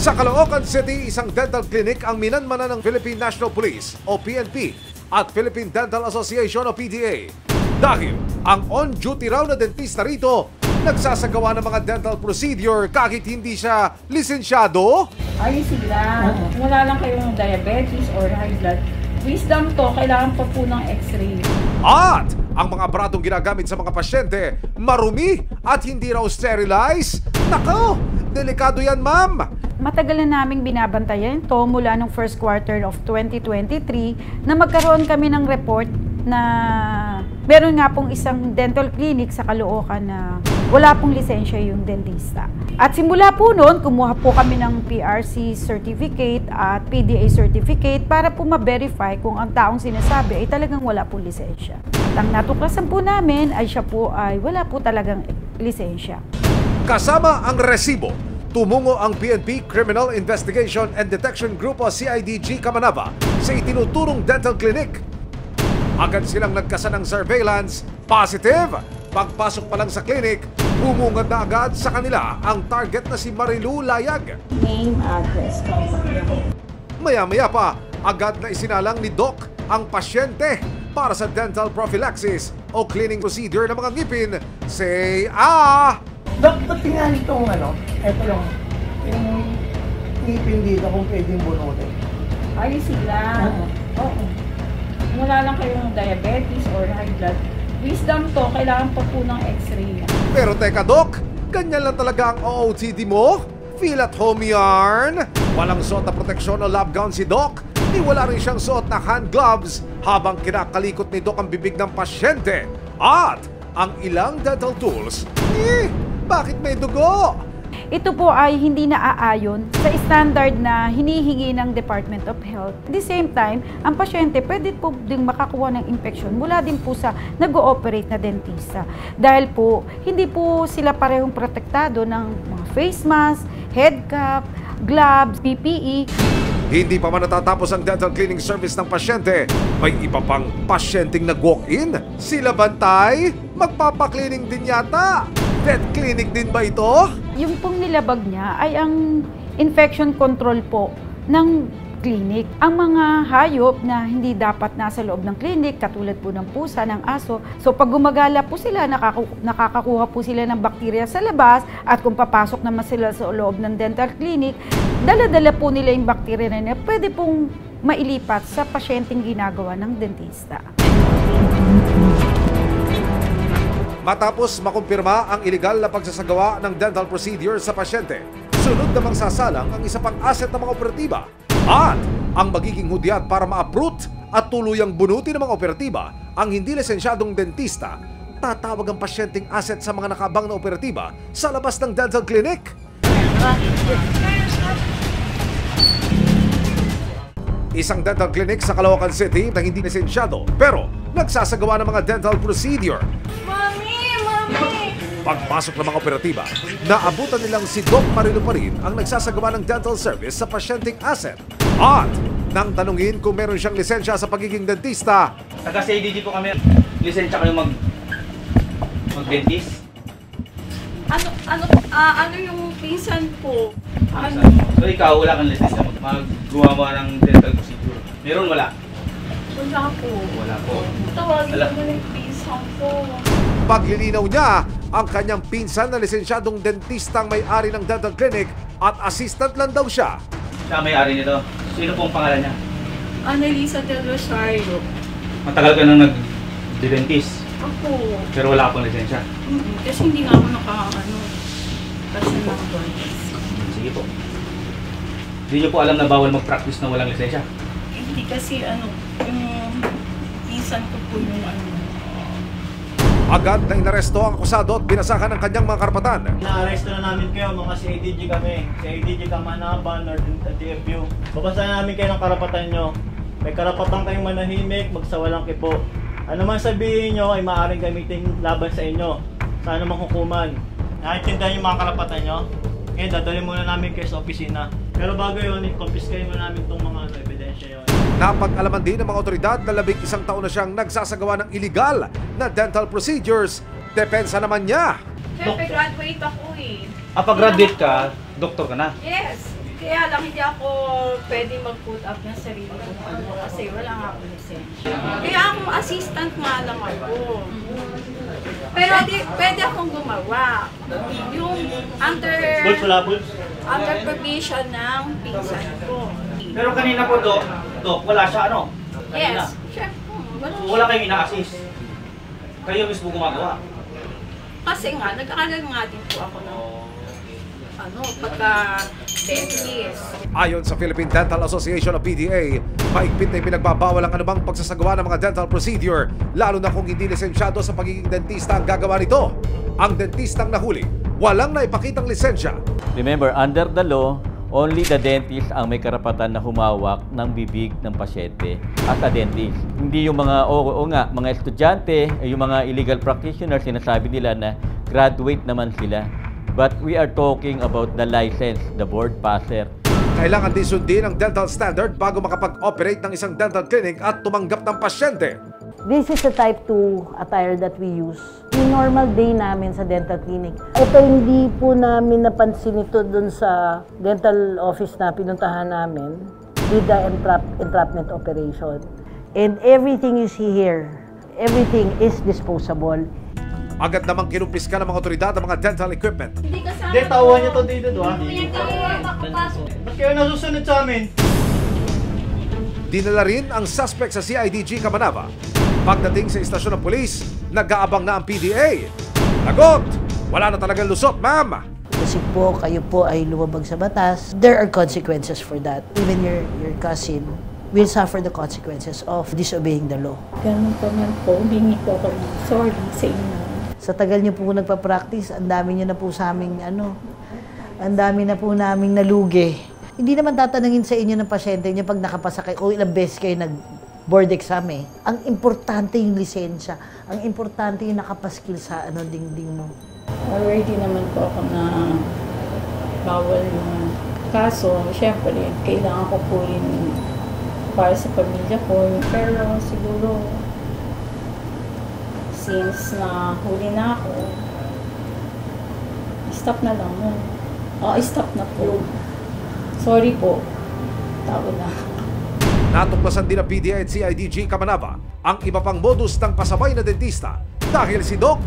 Sa Caloocan City, isang dental clinic ang minanmanan ng Philippine National Police o PNP at Philippine Dental Association o PDA. Dahil ang on-duty raw na dentista rito nagsasagawa ng mga dental procedure kahit hindi siya lisensyado. Ayos sila. Wala lang kayong diabetes or high blood. Wisdom to, kailangan pa po ng x-ray. At ang mga aparatong ginagamit sa mga pasyente, marumi at hindi raw sterilize. Nako, delikado yan, ma'am. Matagal na naming binabantayan ito mula nung first quarter of 2023 na magkaroon kami ng report na meron nga pong isang dental clinic sa Caloocan na wala pong lisensya yung dentista. At simula po noon, kumuha po kami ng PRC certificate at PDA certificate para po ma-verify kung ang taong sinasabi ay talagang wala pong lisensya. At ang natuklasan po namin ay siya po ay wala po talagang lisensya. Kasama ang resibo, tumungo ang PNP Criminal Investigation and Detection Group o CIDG Kamanava sa itinuturong dental clinic. Agad silang nagkasa ng surveillance, positive. Pagpasok pa lang sa clinic, bumungad na agad sa kanila ang target na si Marilu Layag. Name, address, Maya-maya pa, agad na isinalang ni Doc ang pasyente para sa dental prophylaxis o cleaning procedure ng mga ngipin. Say ah! Doc, ba't tingnan itong eto lang, yung ngipin dito kung pwedeng bunutin? Ayos sila. Oo. Wala lang kayong diabetes or high blood. Wisdom to, kailangan pa po ng x-ray. Pero teka, Doc, ganyan lang talaga ang OOTD mo? Feel at home yarn? Walang suot na proteksyon o lab gown si Doc? Di wala rin siyang suot na hand gloves habang kinakalikot ni Doc ang bibig ng pasyente. At ang ilang dental tools, bakit may dugo? Ito po ay hindi naaayon sa standard na hinihingi ng Department of Health. At the same time, ang pasyente pwede po ding makakuha ng infection mula din po sa nag-ooperate na dentista. Dahil po, hindi po sila parehong protektado ng mga face mask, head cap, gloves, PPE. Hindi pa man natatapos ang dental cleaning service ng pasyente, may iba pang pasyenteng nag-walk-in. Sila bantay? Magpapaklining din yata. Vet clinic din ba ito? Yung pong nilabag niya ay ang infection control po ng clinic. Ang mga hayop na hindi dapat nasa loob ng clinic, katulad po ng pusa, ng aso. So pag gumagala po sila, nakakakuha po sila ng bakterya sa labas at kung papasok naman sila sa loob ng dental clinic, dala-dala po nila yung bakterya na pwede pong mailipat sa pasyenteng ginagawa ng dentista. Matapos makumpirma ang iligal na pagsasagawa ng dental procedure sa pasyente, sunod namang sasalang ang isa pang asset ng mga operatiba at ang magiging hudyat para ma-uproot at tuluyang bunutin ng mga operatiba ang hindi lisensyadong dentista. Tatawag ang pasyenteng asset sa mga nakabang na operatiba sa labas ng dental clinic. Isang dental clinic sa Caloocan City na hindi lisensyado pero nagsasagawa ng mga dental procedure. Pagpasok ng mga operatiba, naabutan nilang si Doc Marilu pa rin ang nagsasagawa ng dental service sa pasyenteng asset. At nang tanungin kung meron siyang lisensya sa pagiging dentista, Taga-CIDG po kami. Lisensya kayo mag-dentist? Ano yung pinsan po? So ikaw, wala kang lisensya maggawa ng dental procedure. Meron, wala? Wala po. Wala po. Tawagin mo na yung pinsan ko. paglilinaw niya ang kanyang pinsan na lisensyadong dentistang may-ari ng dental clinic at assistant lang daw siya. Siya may-ari nito. Sino pong pangalan niya? Annalisa Del Rosario. Matagal ka nang nag-dentist? Ako. Pero wala akong lisensya? Kasi hindi nga ako kasi Sige po. Hindi niyo po alam na bawal mag-practice na walang lisensya? Hindi kasi yung pinsan ko po yung Agad na inaresto ang akusado at binasakan ng kanyang mga karapatan. Na-arresto na namin kayo, mga CIDG kami. CIDG Kamanava, Northern TFU. Babasahin namin kayo ng karapatan nyo. May karapatan kayong manahimik, magsawalang kipo. Ano man sabihin nyo ay maaaring gamitin laban sa inyo sa anumang hukuman. Nakaintindihan yung mga karapatan nyo? Ngayon, dadalhin muna namin kayo sa opisina. Pero bago yun, i-confiscate muna namin itong mga ebidensya yun. Napag-alaman din ng mga otoridad na 11 taon na siyang nagsasagawa ng illegal na dental procedures. Depensa naman niya. Siyempre, graduate ako eh. Pag-graduate ka, doktor ka na. Yes. Kaya lang hindi ako pwede mag-put up ng sarili ko kasi wala nga ako lisensya. Kaya akong assistant nga lang ako. Pero pwede akong gumawa. Yung Bulls wala, Bulls? under provision ng pinsan ko. Pero kanina po, Dok, wala siya ano? Kanina. Yes, syempre. Wala kayong ina-assist. Kayo mismo gumagawa. Kasi nga, nagkakagal nga din po ako ng pagka-dentist. Ayon sa Philippine Dental Association o PDA, maigpit na pinagbabawal ang anumang pagsasagawa ng mga dental procedure, lalo na kung hindi lisensyado sa pagiging dentista ang gagawa nito. Ang dentistang nahuli, walang naipakitang lisensya. Remember, under the law, only the dentist ang may karapatan na humawak ng bibig ng pasyente as a dentist. Hindi yung mga, mga estudyante, yung mga illegal practitioners, sinasabi nila na graduate naman sila. But we are talking about the license, the board passer. Kailangan din sundin ang dental standard bago makapag-operate ng isang dental clinic at tumanggap ng pasyente. This is the type 2 attire that we use. Yung normal day namin sa dental clinic. Ito hindi po namin napansin ito dun sa dental office na pinuntahan namin with the entrapment operation. And everything you see here, everything is disposable. Agad namang kinumpiska ng mga otoridad ang mga dental equipment. Hindi kasama. Hindi, tauhan niyo to dito, ha? Makapasok. Ba't kayo nasusunod sa amin? Dinala rin ang suspect sa CIDG Kamanava. Pagdating sa istasyon ng pulis, nag-aabang na ang PDA. Lagot! Wala na talagang lusot, ma'am! Kasi po, kayo po ay lumabag sa batas. There are consequences for that. Even your cousin will suffer the consequences of disobeying the law. Ganun po man po, bingi po ako ng sorry sa inyo. Sa tagal niyo po nagpa-practice, ang dami niyo na po sa aming ang dami na po naming nalugi. Hindi naman tatanungin sa inyo ng pasyente niyo pag nakapasa kayo o ilang beses kayo nag-board exam eh. Ang importante yung lisensya. Ang importante yung nakapaskil sa dingding mo. Already naman po ako na bawal yung kaso. Siyempre, kailangan ko po rin para sa pamilya ko. Pero siguro, since na huli na ako, stop na lang mo. Stop na po. Sorry po. Tao na. Natuklasan din ng PDA at CIDG Kamanava ang iba pang modus ng pasabay na dentista dahil si Doc,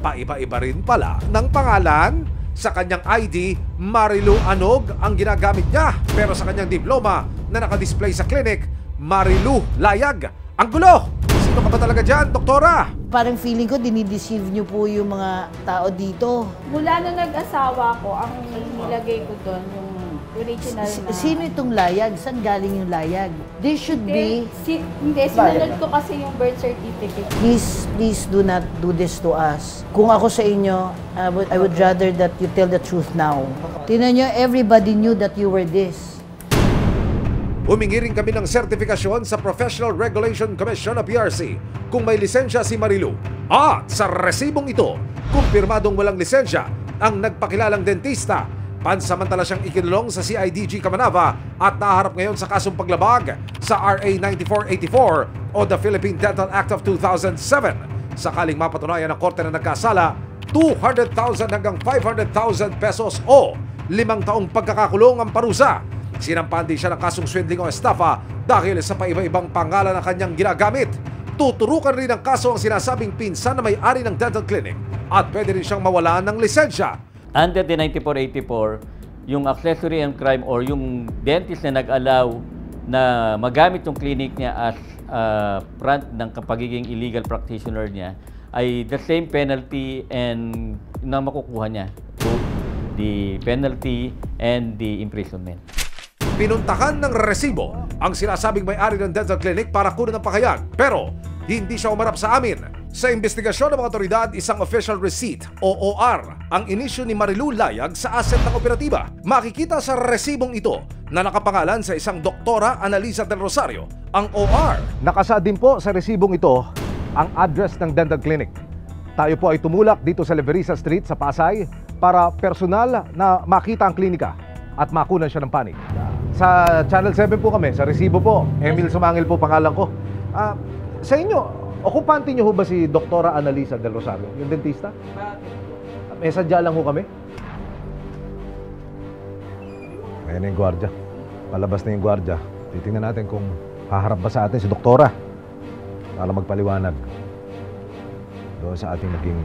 paiba-iba rin pala ng pangalan. Sa kanyang ID, Marilu Anog ang ginagamit niya. Pero sa kanyang diploma na nakadisplay sa clinic, Marilu Layag. Ang gulo! Sino ka ba talaga dyan, doktora? Parang feeling ko, dinideceive niyo po yung mga tao dito. Mula nung nag-asawa ko, ang nilagay ko doon yung original na... Sino itong layag? Saan galing yung layag? This should be... Hindi, sinunod ko kasi yung birth certificate. Please do not do this to us. Kung ako sa inyo, I would rather that you tell the truth now. Tingnan nyo, everybody knew that you were this. Humingi rin kami ng sertifikasyon sa Professional Regulation Commission o PRC kung may lisensya si Marilu. At sa resibong ito, kumpirmadong walang lisensya ang nagpakilalang dentista. Pansamantala siyang ikinulong sa CIDG Kamanava at naharap ngayon sa kasong paglabag sa RA 9484 o the Philippine Dental Act of 2007. Sakaling mapatunayan ng korte na nagkasala, 200,000 hanggang 500,000 pesos o 5 taong pagkakakulong ang parusa. Sinampahan din siya ng kasong swindling o estafa dahil sa paiba-ibang pangalan na kanyang ginagamit. Tuturukan rin ng kaso ang sinasabing pinsan na may-ari ng dental clinic at pwede rin siyang mawalaan ng lisensya. Under the 9484, yung accessory and crime or yung dentist na nag-allow na magamit yung clinic niya as front ng pagiging illegal practitioner niya ay the same penalty and na makukuha niya. Both the penalty and the imprisonment. Pinuntahan ng resibo ang sinasabing may-ari ng dental clinic para kunin ng pahayag. Pero hindi siya umarap sa amin. Sa investigasyon ng mga otoridad, isang official receipt o OR ang inisyu ni Marilu Layag sa asset ng operatiba. Makikita sa resibong ito na nakapangalan sa isang Doktora Analisa del Rosario ang OR. Nakasaad din po sa resibong ito ang address ng dental clinic. Tayo po ay tumulak dito sa Leverisa Street sa Pasay para personal na makita ang klinika at makunan siya ng panig. Sa Channel 7 po kami, sa resibo po. Emil Sumangil po pangalan ko. Sa inyo, okupante niyo ho ba si Doktora Analisa del Rosario, yung dentista? May sadya lang ho kami. Ayan na yung gwardya. Palabas na yung gwardya. Titingnan natin kung haharap ba sa atin si Doktora para magpaliwanag doon sa ating naging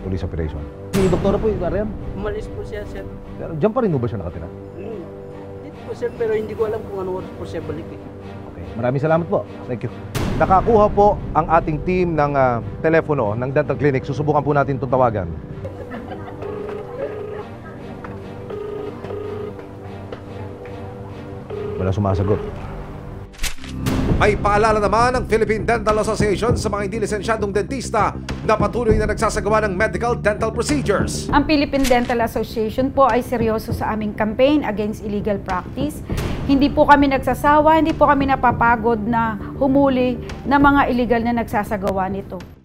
police operation. Si Doktora po yung Ariam? Umalis po siya, sir. Pero dyan pa rin ba siya nakatira? Dito po, sir, pero hindi ko alam kung ano oras po siya balik eh. Okay. Maraming salamat po. Thank you. Nakakuha po ang ating team ng telepono ng dental clinic. Susubukan po natin itong tawagan. Wala sumasagot. May paalala naman ng Philippine Dental Association sa mga hindi lisensyadong dentista na patuloy na nagsasagawa ng medical dental procedures. Ang Philippine Dental Association po ay seryoso sa aming campaign against illegal practice. Hindi po kami nagsasawa, hindi po kami napapagod na humuli ng mga illegal na nagsasagawa nito.